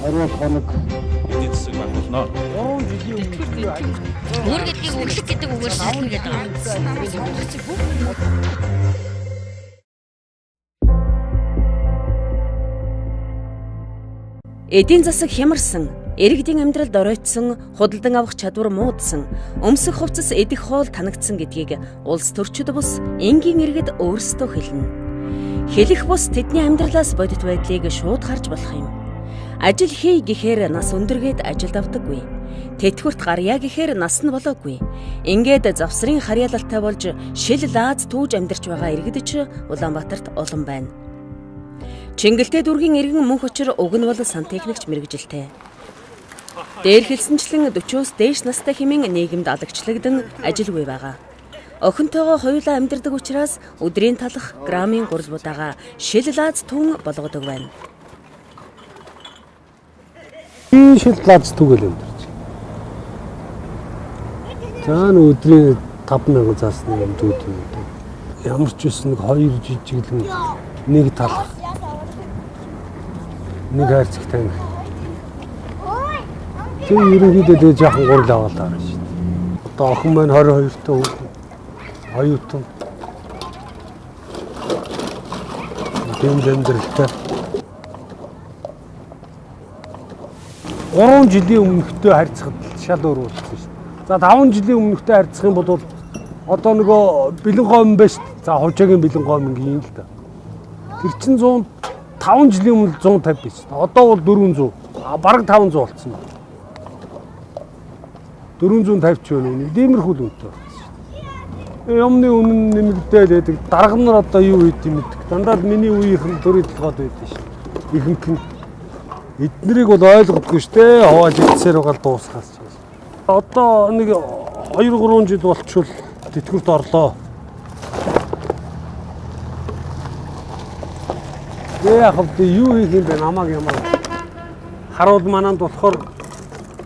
20 хоног эдийн засаг байх болно. 3 жилийн өмнө Өөр гэдгийг өглөг гэдэг үгээр шилжүүлээд байгаа. Эдийн засаг хямарсан, иргэдийн амьдралд оройтсон, худалдан авах чадвар муудсан, өмсөх хувцас эдэх хоол танагдсан гэдгийг улс төрчид бус энгийн иргэд өөрсдөө хэлнэ. Хэлэх бус тэдний амьдралаас бодит байдлыг шууд харж болох юм. Ажил хий гэхээр нас өндөргээд ажилд авдаггүй. Тэтгэврт гарья гэхээр нас нь болоогүй. Ингээд завсрын харьяалалтай болж шил лааз түүж амьдарч байгаа иргэд ч Улаанбаатарт олон байна. Чингэлтэй дүргийн иргэн мөнх учир уг нь бол сантехникч мэргэжилтэй. Дээр хэлсэнчлэн 40-оос дээш настай хэмээн нийгэмд алагчлагдан ажилгүй байгаа. Охинтойгоо хоёулаа амьдардаг учраас өдрийн талах грамын гурилбуудаага шил лааз түн болгодог байна. шил лааз түгэл амьдарч. За өдрийн 5,000 заасны юм дүүд юм. Ямар ч үсэн 2 жижиглэн нэг талах. Нэг хайрцагтай. Тэг ерөнхийдөө жоохон гурил аваад байгаа шүү дээ. Одоо охин маань 22 тоо оюутан. Тийм амьдралтай. 3 жилийн өмнөхтэй харьцахад шал өөр болсон шүү дээ. За 5 жилийн өмнөхтэй харьцах юм бол одоо нөгөө бэлэн гомн байж за хужаагийн бэлэн гомн юм л да. Тэр чин 5 жилийн өмнө 150 биш. Одоо бол 400. Бараг 500 болцсон байна. 450 ч өнөө дэмэрхүүл үнэтэй болсон. Юмны үнэн нэмэгдээд байдаг. Дарга нар одоо юу хийд юм бэ? Дандаа миний үеийнхэн төрийн толгойд байдаг шүү. Ихэнх нь эднэрийг бол ойлгодгүй шүү дээ. Хавааж идсээр байгаа дуусгаас ч. Одоо нэг 2-3 жил болчихвол тэтгэврт орлоо. Яг хавд юу хийх юм бэ? Намаг ямар харуул мананд болохоор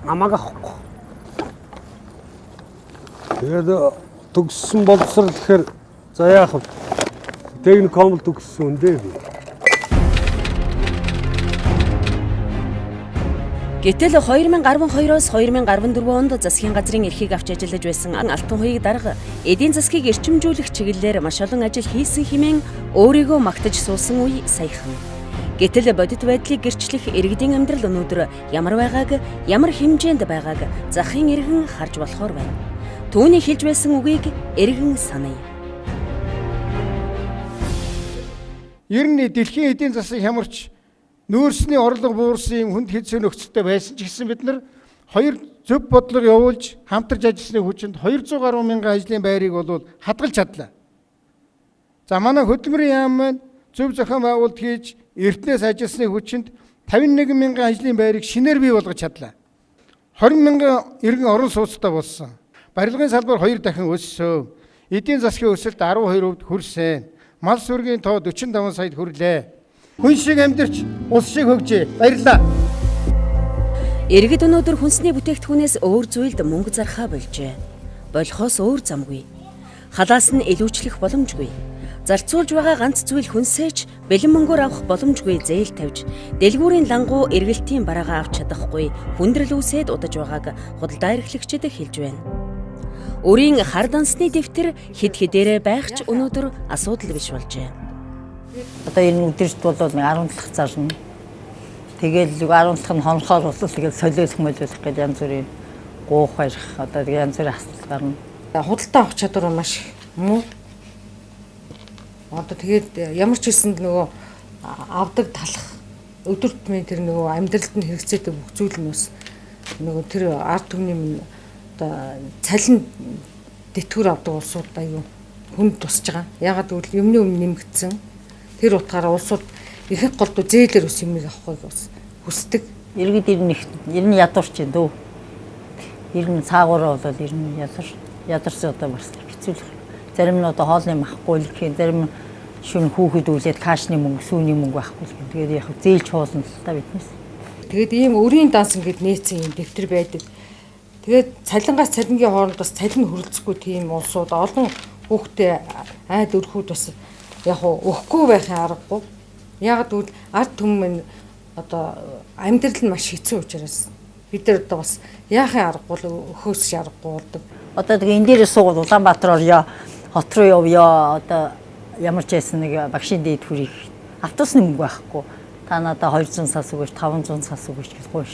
намаг авахгүй. Тэгээд төгссөн боловсрал гэхээр за яах вэ? Техником төгссөн үндэ. Гэтэл 2012-оос 2014 онд засгийн газрын эрхийг авч ажиллаж байсан Алтан хуйг дарга эдийн засгийг эрчимжүүлэх чиглэлээр маш олон ажил хийсэн хэмээн өөрийгөө магтаж суусан үе саяхан. Гэтэл бодит байдлыг гэрчлэх иргэдийн амьдрал өнөөдөр ямар байгааг, ямар хэмжээнд байгааг захын иргэн харж болохоор байна. Түүний хэлж байсан үгийг иргэн саная. Ер нь дэлхийн эдийн засаг хямарч нөөцний орлого буурсан хүнд хэцүү нөхцөлтэй байсан ч гэсэн бид нар хоёр зөв бодлого явуулж хамтарч ажилласны хүчинд 200 гаруй мянган ажлын байрыг бол хадгалж чадлаа. За манай хөдөлмөрийн яам маань зөв зохион байгуулалт хийж эртнээс ажилласны хүчинд 51 мянган ажлын байрыг шинээр бий болгож чадлаа. 20 мянган иргэн орон сууцтай болсон. Барилгын салбар 2 дахин өссөн. Эдийн засгийн өсөлт 12% хүрсэн. Мал сүргийн тоо 45 саяд хүрлээ. Хүн шиг амьдарч ус шиг хөгжээ. Баярлалаа. Иргэд өнөөдөр хүнсний бүтээгдэхүүнээс өөр зүйлд мөнгө зархаа болжээ. Болохоос өөр замгүй. Халаас нь илүүчлэх боломжгүй. Зарцуулж байгаа ганц зүйл хүнсээч бэлэн мөнгөөр авах боломжгүй зээл тавьж, дэлгүүрийн лангуу эргэлтийн бараагаа авч чадахгүй хүндрэл үүсээд удаж байгааг худалдаа эрхлэгчид хэлж байна. Өрийн хар дансны дэвтэр хэд хэдээрээ байх ч өнөөдөр асуудал биш болжээ. Одоо энэ өдөрт бол 17 дахь зарна. Тэгэл 17 дахь нь хонхоор бол тэгэл солиулах мөлөөлөх гэж янз бүрийн гуух барих одоо янз бүрийн асуудал гарна. Худалдаа авах чадвар маш муу. Одоо тэгээд ямар ч хэлсэнд нөгөө авдаг талах өдөр тутмын тэр нөгөө амьдралд нь хэрэгцээтэй бүх зүйл нь бас нөгөө тэр ард түмний минь одоо цалин тэтгэвэр авдаг улсууд аюу хүнд тусч байгаа. Ягаад гэвэл юмны өмнө нэмэгдсэн. Тэр утгаараа улсууд ихэнх голдуу зээлэр ус юмыг авахыг бас хүсдэг. Иргэд ер нь ядуурч юм дөө. Ер нь цаагаараа бол ер нь ядарсан одоо бас хэцүүлэх. Зарим нь одоо хоолны махгүй л гэх, зарим нь шүн хүүхэд үлээд кашны мөнгө, сүүний мөнгө байхгүй л гэх. Тэгээд яг зээлч хоолно л та биднээс. Тэгээд ийм өрийн данс ингээд нээсэн юм дэвтэр байдаг. Тэгээд цалингаас цалингийн хооронд бас цалин хөрөлцөхгүй тийм улсууд олон хүүхдээ айд өрхүүд бас яг өгөхгүй байхын аргагүй. Яг тэгвэл ард түмэн одоо амьдрал нь маш хэцүү учраас бид нар одоо бас яахын аргагүй өхөөс аргагүй болдог. Одоо тэгээ энэ дээрээ суугаад Улаанбаатар орё, хот руу явъя. Одоо ямар ч байсан нэг багшийн дээд хүрэх автобусны мөнгө байхгүй. Та надаа 200 сас өгөөч, 500 сас өгөөч гэж гоош.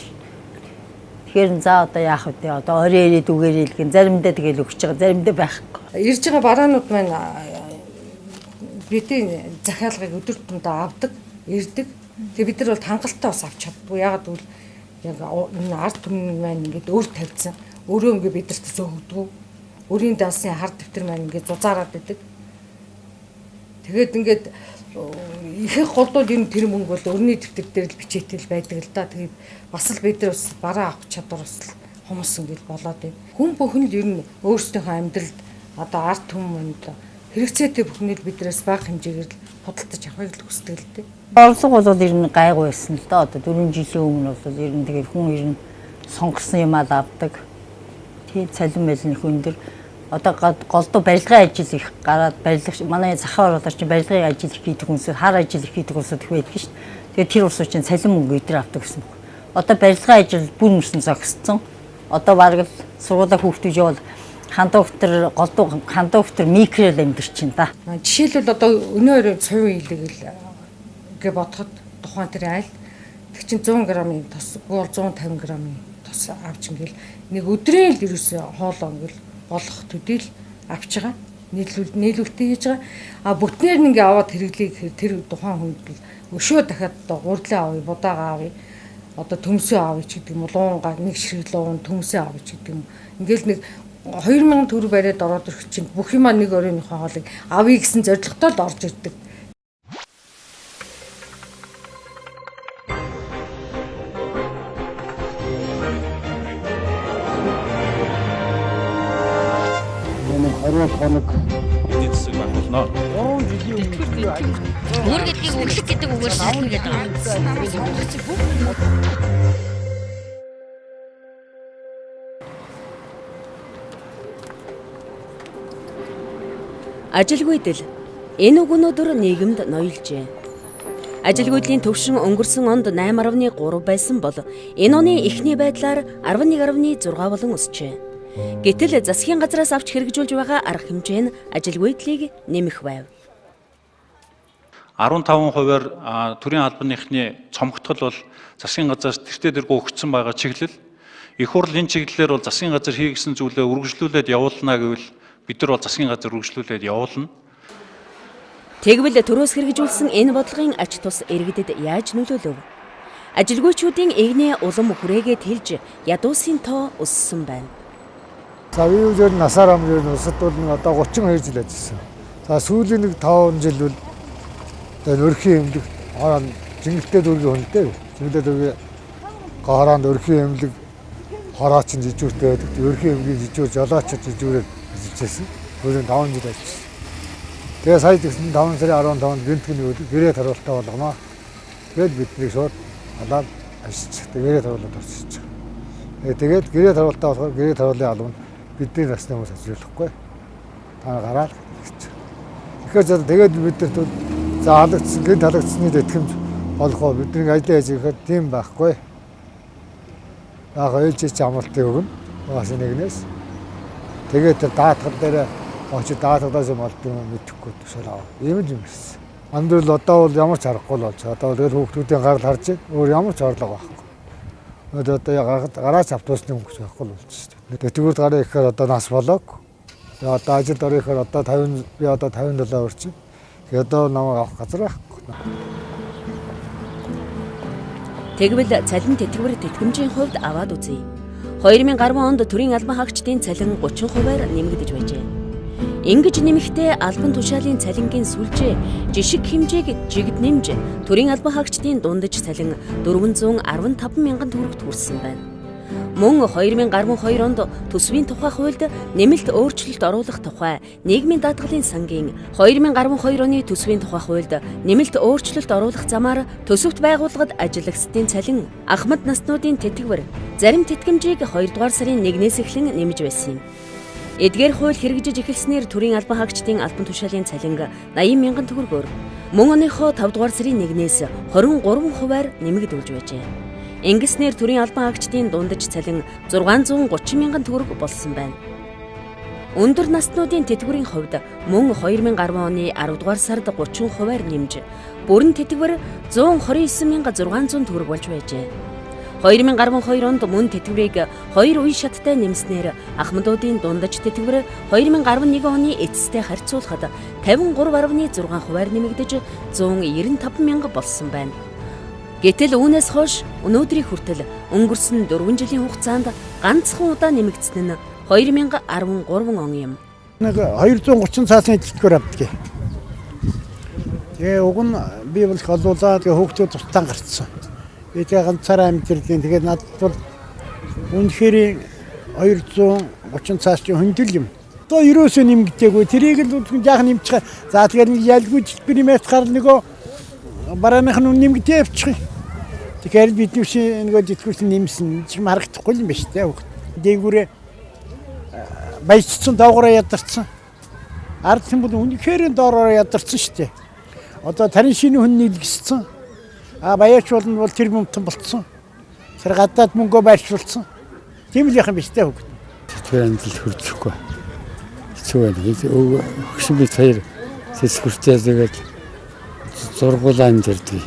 Тэгэхээр за одоо яах вэ? Одоо орой ирээд үгээрээ л гэн заримдаа тэгэл өгч байгаа, заримдаа байхгүй. Ирж байгаа бараанууд маань бидний захиалгыг өдөр тутмдаа авдаг, ирдэг. Тэгээ бид нар бол хангалттай бас авч чаддгүй. Ягаад гэвэл яг энэ ард түмэн маань ингээд өөр тавьсан. Өөрөө ингээд бидэрт зөөгдгөө. Өрийн даасны хар дэвтэр маань ингээд зузаараад байдаг. Тэгээд ингээд ихэнх голдууд энэ тэр мөнгө бол өрний дэвтэр дээр л бичээтэл байдаг л да. Тэгээд бас л бид нар бас бараа авах чадвар бас хүмүүс ингээд болоод байна. Хүн бүхэн л ер нь өөрсдийнхөө амьдралд одоо ард түмэнд хэрэгцээтэй бүхнийг биднээс бага хэмжээгээр л худалдаж авахыг л хүсдэг л дээ. Орлого бол ер нь гайгүй байсан л да. Одоо 4 жилийн өмнө бол ер нь тэгээд хүн ер нь сонгосон юм аа авдаг. Тийм цалин мэлний хүн дэр одоо голдуу барилгын ажил их гараад барилга манай захаа оролдогч барилгын ажил их хийдэг хүнсээ хар ажил их хийдэг хүнсээ их байдаг шүү дээ. Тэгээд тэр улсууд чинь цалин мөнгө өдөр авдаг гэсэн. Одоо барилгын ажил бүр мөрсөн зогссон. Одоо бараг л сургуулаа хүүхдүүд явал хандуугтэр голдуу хандуугтэр микрол амьдэр чинь да. Жишээлбэл одоо өнөө цувын илэг гэ бодоход тухайн тэр айл тэг чин 100 г-ийн тос бол 150 г-ийн тос авч ингээл нэг өдрийн л ерөөсөө хоолоо ингээл болох төдийл авч байгаа. Нийлүүлэлтээ хийж байгаа. А бүтнээр нь ингээ аваад хэрэглэе тэр тухайн хүнд өшөө дахиад одоо гурдлаа авъя, будаага авъя. Одоо төмсөө авъя ч гэдэг юм уу, луунгаа нэг ширхэг луун төмсөө авъя ч гэдэг юм. Ингээл нэг 2000 төгрөг бариад ороод ирэх чинь бүх юмаа нэг оройнхоо хоолыг авъя гэсэн зорилготой л орж ирдэг. Эдийн засаг байх болно. 3 жилийн өмнө Өөр гэдгийг өглөг гэдэг үгээр хэлгээд байгаа. Ажилгүйдэл энэ үгнүүдээр нийгэмд ноёлжээ. Ажилгүйдлийн төвшин өнгөрсөн онд 8.3 байсан бол энэ оны эхний байдлаар 11.6 болон өсжээ. Гэтэл засгийн газраас авч хэрэгжүүлж байгаа арга хэмжээ нь ажилгүйдлийг нэмэх байв. 15%-аар төрийн албаныхны цомгтгол бол засгийн газраас тэртээ дэргүү өгсөн байгаа чиглэл. Их хурл энэ чиглэлээр бол засгийн газар хийгсэн зүйлээ үргэлжлүүлээд явуулна гэвэл бид нар бол засгийн газар үргэлжлүүлээд явуулна. Тэгвэл төрөөс хэрэгжүүлсэн энэ бодлогын ач тус иргэдэд яаж нөлөөлөв? Ажилгүйчүүдийн эгний улам хүрээгээд хэлж ядуусын тоо өссөн байна. За виужээр насаар амжир улсад бол одоо 32 жил ажилласан. За сүүлийн нэг 5 жил бол одоо өрхийн эмнэлэг жингэлтэй дүүргийн хүнтэй. Жингэлтэй дүүргийн гараанд өрхийн эмнэлэг хорооч нь жижүүртэй байдаг. Өрхийн эмнэлгийн жижүүр жолооч жижүүрээр ажиллаж байсан. Өөрөөр 5 жил ажилласан. Тэгээ сая тэгсэн 5 сарын 15-нд гинтгэний өдөр гэрээ харуултаа болгоно. Тэгээд бидний шууд алаад ажиллаж. Тэгээд харуулаад орчиж байгаа. Тэгээд гэрээ харуултаа болохоор гэрээ харуулын албанд бидний насны хүмүүс ажиллахгүй. Та гараад гэж. Тэгэхээр тэгээд бидэрт за халагдсан гэнт халагдсны тэтгэмж олох уу бидний ажлын ажиглахад тийм байхгүй. Яг ээлжиж амралтыг өгнө. Бас нэгнээс. Тэгээд тэр даатгал дээр очиж даатгалаас юм олдсон мэдэхгүй төсөөл аваа. Ийм юм байсан. Амьдрал одоо бол ямар ч аргагүй л болж байгаа. Одоо тэр хүүхдүүдийн гарал харж өөр ямар ч орлого байхгүй. Одоо гараач автобусны мөнгө байхгүй л болж шүү дээ. Тэтгэврт гараа ихээр одоо нас болоог. Тэгээ одоо ажилд орохоор одоо 50 би одоо 57 орчих. Тэгээ одоо намайг авах газар байхгүй. Тэгвэл цалин тэтгэвэр тэтгэмжийн хувьд аваад үзье. 2010 онд төрийн албан хаагчдын цалин 30%-аар нэмэгдэж байжээ. Ингэж нэмэхдээ албан тушаалын цалингийн сүлжээ жишг хэмжээг жигд нэмж төрийн албан хаагчдын дундаж цалин 415 мянган төгрөгт хүрсэн байна. Мөн 2012 онд төсвийн тухай хуульд нэмэлт өөрчлөлт оруулах тухай нийгмийн даатгалын сангийн 2012 оны төсвийн тухай хуульд нэмэлт өөрчлөлт оруулах замаар төсөвт байгууллагад ажиллагчдын цалин ахмад наснуудын тэтгэвэр зарим тэтгэмжийг 2 дугаар сарын 1-ээс эхлэн нэмж байсан юм. Эдгээр хууль хэрэгжиж эхэлснээр төрийн албан хаагчдын албан тушаалын цалин 80 мянган төгрөгөөр мөн оныхоо 5 дугаар сарын 1-ээс 23%-аар нэмэгдүүлж байжээ. Ингэснээр төрийн албан агчдын дундаж цалин 630 мянган төгрөг болсон байна. Өндөр наснуудын тэтгэврийн хувьд мөн 2010 оны 10 дугаар сард 30%-аар нэмж бүрэн тэтгэвэр 129,600 төгрөг болж байжээ. 2012 онд мөн тэтгэврийг 2 үе шаттай нэмснээр ахмадуудын дундаж тэтгэвэр 2011 оны эцэстэй харьцуулахад 53.6%-аар нэмэгдэж 195 мянга болсон байна. Гэтэл үүнээс хойш өнөөдрийн хүртэл өнгөрсөн 4 жилийн хугацаанд ганцхан удаа нэмэгдсэн нь 2013 он юм. Нэг 230 цаасын тэтгэвэр авдаг. Тэгээ уг нь би бол олуулаад хүүхдүүд тусдаа гарцсан. Би тэгээ ганцаараа амьдэрлийн тэгээд надад бол үнэхээр 230 цаас чинь хөндлөл юм. Одоо ерөөсөө нэмэгдээгүй. Тэрийг л жаахан нэмчих. За тэгээд нэг ялгүй жилбэрэмээс гар нөгөө барааных нь нэмэгдээ явчих. Тэгэхээр бидний нөгөө тэтгэврс нэмсэн чим харагдахгүй юм байна шүү дээ. Дээгүүрээ баяжсан доогоороо ядарсан. Ард хүмүүс үнэхээр доороо ядарсан шүү дээ. Одоо тарин шинэ хүн нийлгэссэн. Баяач болно бол тэр мөнгөтөн болцсон. Тэр гадаад мөнгөө байршуулсан. Тийм л яхан биш дээ хөөг. Тэтгэвэр амжилт хүрдэхгүй. Хэцүү байна. Өгсөн би хоёр сэсгүртэй тэгээд зургуулаа амжилтыг.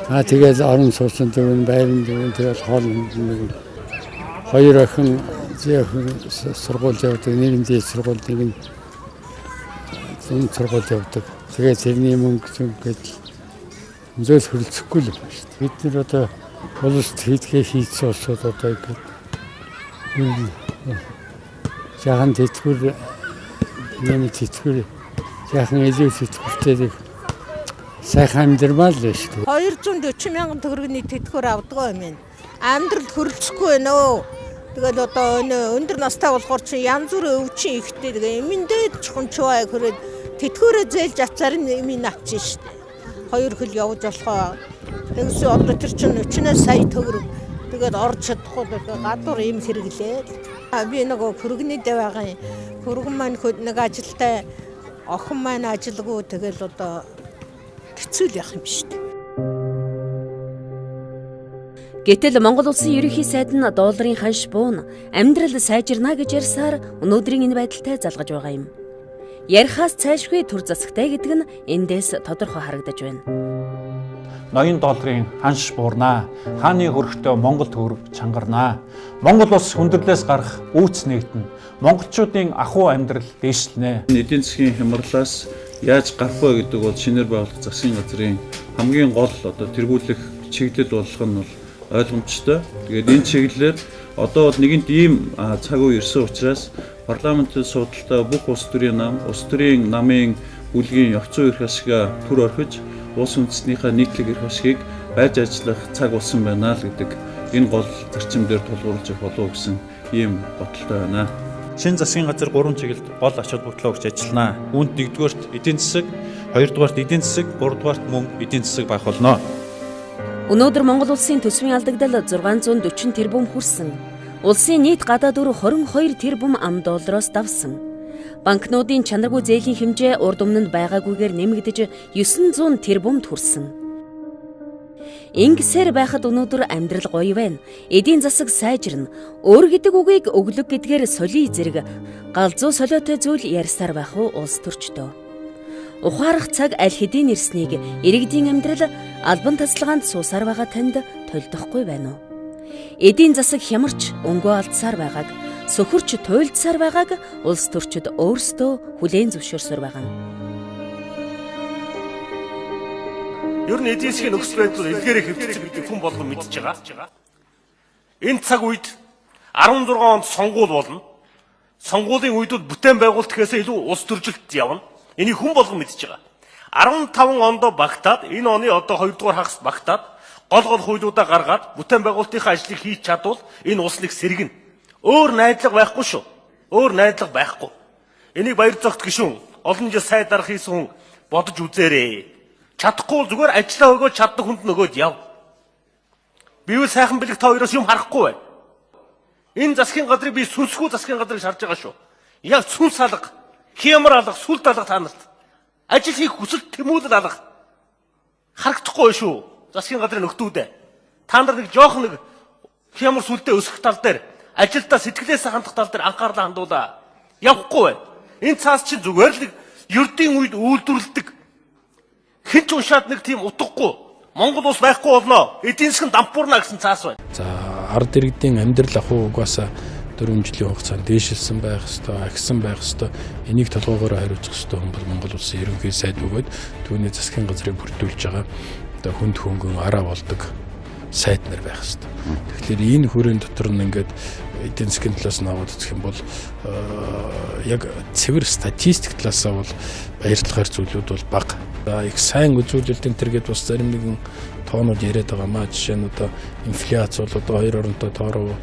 Тэгээд орон суусан дөрвөн байрын дөрвөн тэгээд хоол нэг хоёр охин сургууль явдаг, нийгэмдээ сургуульд нэг зүүн сургууль явдаг. Тэгээд тэрний мөнгө зүгээд зөөл хөрөлцөхгүй л байна шүү дээ. Бид нэр одоо улсад хийцэн улсууд одоо ингэ жаахан тэтгэвэр нэмэлт тэтгэвэр жаахан илүү тэтгэвртэй сайхан амьдрмаа л шүү дээ. 240 мянган төгрөгийн тэтгэвэр авдаг юм. Амьдрал хөрөлцөхгүй байна өө. Тэгээд одоо өндөр настай болохоор чи янз бүрийн өвчин ихтэй тэгээ эмэндээ чухамчваа хөрөөд тэтгэврээ зээлж авцаар эмийн авчих шүү дээ. 2 хөл явж болохоо. Тэгээс одоо тэр чинь 40 сая төгрөг тэгээд орж чадахгүй гадуур юм хэрэглээ. Би нөгөө хөргөний дэв байгаа юм. Хөргөн маань нэг ажилтай охин маань ажилгүй тэгэл одоо хэцүү яах юм шүү дээ. Гэтэл Монгол улсын ерөнхий сайд нь долларын ханш буун амьдрал сайжирна гэж ярьсаар өнөөдрийн энэ байдалтай залгаж байгаа юм. Ярихаас цаашгүй төр засагтай гэдэг нь эндээс тодорхой харагдаж байна. $80 ханш буурнаа. Хааны хөрөгтөө Монгол төгрөг чангарнаа. Монгол улс хүндрэлээс гарах үүс нэгтэн. Монголчуудын ахуй амьдрал дээшлэнэ. Эдийн засгийн хямралаас яаж гарах вэ гэдэг бол шинээр байгуулах засгийн газрын хамгийн гол одоо тэргүүлэх чиглэл болох нь бол ойлгомжтой. Тэгээд энэ чиглэлээр одоо бол нэгэнт ийм цаг үе ирсэн учраас парламентын судалтай бүх улс төрийн нам, улс төрийн намын бүлгийн явц зүйн эрх ашиг төр орхиж, улс үндэстнийхээ нийтлэг эрх ашигыг байж ажиллах цаг болсон байна л гэдэг энэ гол зарчимдэр тулгуурлаж явах болов гэсэн ийм бодолтой байна. Шинэ засгийн газар 3 чиглэлд гол ач холбогдлоо өгч ажиллана. Үүнд 1-р эдийн засаг, 2-р эдийн засаг, 3-р мөн эдийн засаг байх болно. Өнөөдөр Монгол улсын төсвийн алдагдал 640 тэрбум хүрсэн. Улсын нийт гадаад өр 22 тэрбум ам доллароос давсан. Банкнуудын чанаргүй зээлийн хэмжээ урд өмнөд байгаагүйгээр нэмэгдэж 900 тэрбумд хүрсэн. Ингэсээр байхад өнөөдөр амьдрал гоё байна. Эдийн засаг сайжирна. Өөр гэдэг үгийг өглөг гэдгээр солий зэрэг галзуу солиотой зүйл ярьсаар байх уу улс төрчдөө. Ухаарах цаг аль хэдийн ирснийг иргэдийн амьдрал албан тасалгаанд суусаар байгаа танд толдохгүй байна уу? Эдийн засаг хямарч өнгөө алдсаар байгааг, сөхөрч туйлдсаар байгааг улс төрчид өөрсдөө хүлээн зөвшөөрсөөр байгаа юм. Ер нь эдийн засгийн нөхцөл байдлыг илгээрээ хэвтэлцэх гэдэг хүн болгон мэдж байгаа. Энэ цаг үед 16 онд сонгуул болно. Сонгуулийн үед бол бүтээн байгуулалт гэхээс илүү улс төржилт явна. Энийг хүн болгон мэдж байгаа. 15 онд багтаад энэ оны одоо 2 дугаар хагас багтаад гол хуулиудаа гаргаад бүтээн байгуулалтынхаа ажлыг хийж чадвал энэ улс нэг сэргэн. Өөр найдлага байхгүй шүү. Өөр найдлага байхгүй. Энийг баяр зогт гишүүн олон жил сайд дарга хийсэн хүн бодож үзээрэй. Чадахгүй зүгээр ажиллаа өгөөд чаддаг хүнд нөгөөд яв. Бивэл сайхан бэлэг та хоёроос юм харахгүй бай. Энэ засгийн газрыг би сүнсгүй засгийн газрыг шарж байгаа шүү. Яг сүнс алга, хямар алга, сүлд алга танарт. Ажил хийх хүсэл тэмүүлэл алга. харагдахгүй шүү. Засгийн газрын нөхдүүд. Та нар нэг жоох нэг хямар сүлдээ өсөх тал дээр ажилдаа сэтгэлээс хандах тал дээр анхаарлаа хандуулаа. Явахгүй бай. Энэ цаас чинь зүгээр л нэг ердийн үед үйлдвэрлэдэг. Хэн ч уншаад нэг тийм утгагүй Монгол улс байхгүй болно. Эдийн засгийн дампуурна гэсэн цаас байна. За ард иргэдийн амьдрал ахуй угаасаа 4 жилийн хугацаанд дээшилсэн байх ёстой, агсан байх ёстой. Энийг толгоогоор хариуцах ёстой хүн бол Монгол улсын ерөнхий сайд бөгөөд түүний засгийн газрыг бүрдүүлж байгаа одоо хүнд хөнгөн араа болдог сайд нар байх ёстой. Тэгэхээр энэ хүрээнд дотор нь ингээд эдийн засгийн талаас нь аваад үзэх юм бол яг цэвэр статистик талаасаа бол баярлахаар зүйлүүд бол бага. Их сайн үзүүлэлтийн тэргээд бас зарим нэгэн тоонууд яриад байгаа маа. Жишээ нь одоо инфляц бол одоо 2 оронтой тоороо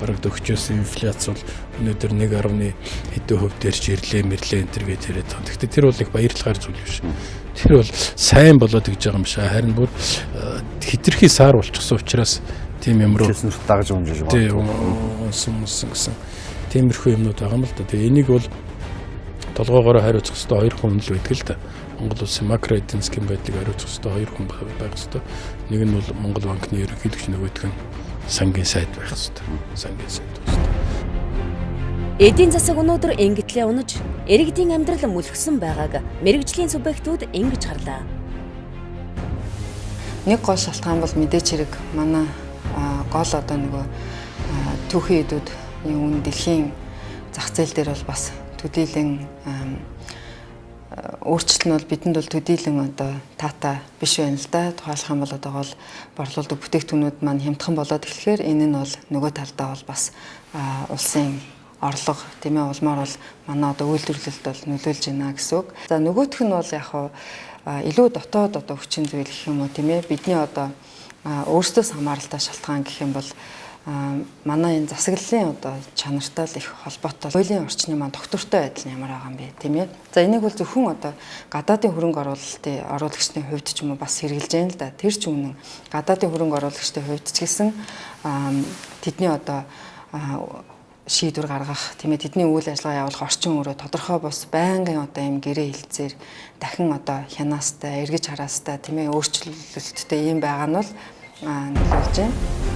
бараг төгчөөс инфляц бол өнөөдөр 1.1 хэдэн хувь дээрч ирлээ мэрлээ энэ төргээд яриад байгаа. Гэхдээ тэр бол их баярлахаар зүйл биш. Тэр бол сайн болоод гэж байгаа юм шиг. Харин бүр хитрхи сар болчихсон учраас тийм юм руу дагаж унжиж байгаа. Тийм унсан гэсэн тиймэрхүү юмнууд байгаа юм л да. Тэгээ энийг бол толгоогоор хариуцах хэрэгтэй хоёр хүн л байдаг л да. Монгол улсын макро эдийн засгийн байдлыг хариуцах хэрэгтэй хоёр хүн байх хэрэгтэй. Нэг нь бол Монгол банкны ерөнхийлөгч, нөгөөх нь сангийн сайд байх хэрэгтэй. Сангийн сайд байх хэрэгтэй. Эдийн засаг өнөөдөр ингэтлээ унаж, иргэдийн амьдрал мөлхсөн байгааг мэрэгжлийн субъектүүд ингэж харлаа. Нэг гол шалтгаан бол мэдээч хэрэг манай гол одоо нөгөө түүхийн эдүүд энэ дэлхийн зах зээл дээр бол бас төдийлөн өөрчлөлт нь бол бидэнд бол төдийлөн одоо таатай биш байна л да. Тухайлах юм бол одоо гол борлуулдаг бүтээгдэхүүнүүд маань хямдхан болоод эхлэхээр энэ нь бол нөгөө талдаа бол бас улсын орлого тийм ээ улмаар бол манай одоо үйлдвэрлэлд бол нөлөөлж байна гэсэн үг. За нөгөөх нь бол яг илүү дотоод одоо хүчин зүйл гэх юм уу тийм ээ бидний одоо өөрсдөөс хамааралтай шалтгаан гэх юм бол манай энэ засаглалын одоо чанартай л их холбоотой хуулийн орчны маань доктортой байдал нь ямар байгаа юм бэ тийм ээ. За энийг бол зөвхөн одоо гадаадын хөрөнгө оруулагчдын хувьд ч юм уу бас хэрэгжилж байна л да. Тэр ч үнэн гадаадын хөрөнгө оруулагчдын хувьд ч гэсэн тэдний одоо шийдвэр гаргах тийм ээ тэдний үйл ажиллагаа явуулах орчин өөрөө тодорхой бос байнгын одоо юм гэрээ хилцээр дахин одоо хянаастай эргэж хараастай тийм ээ өөрчлөлттэй юм байгаа нь бол нөлөөлж байна.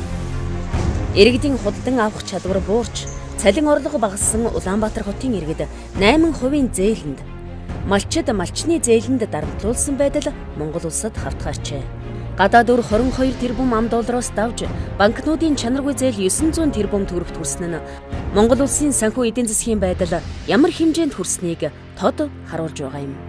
Иргэдийн худалдан авах чадвар буурч, цалин орлого багассан Улаанбаатар хотын иргэд 8% зээлэнд, малчид малчны зээлэнд дарамтлуулсан байдал Монгол улсад хавтгаарчээ. Гадаад өр 22 тэрбум $, давж банкнуудын чанаргүй зээл 900 тэрбум төгрөгт хүрсэн нь Монгол улсын санхүү эдийн засгийн байдал ямар хэмжээнд хүрснийг тод харуулж байгаа юм.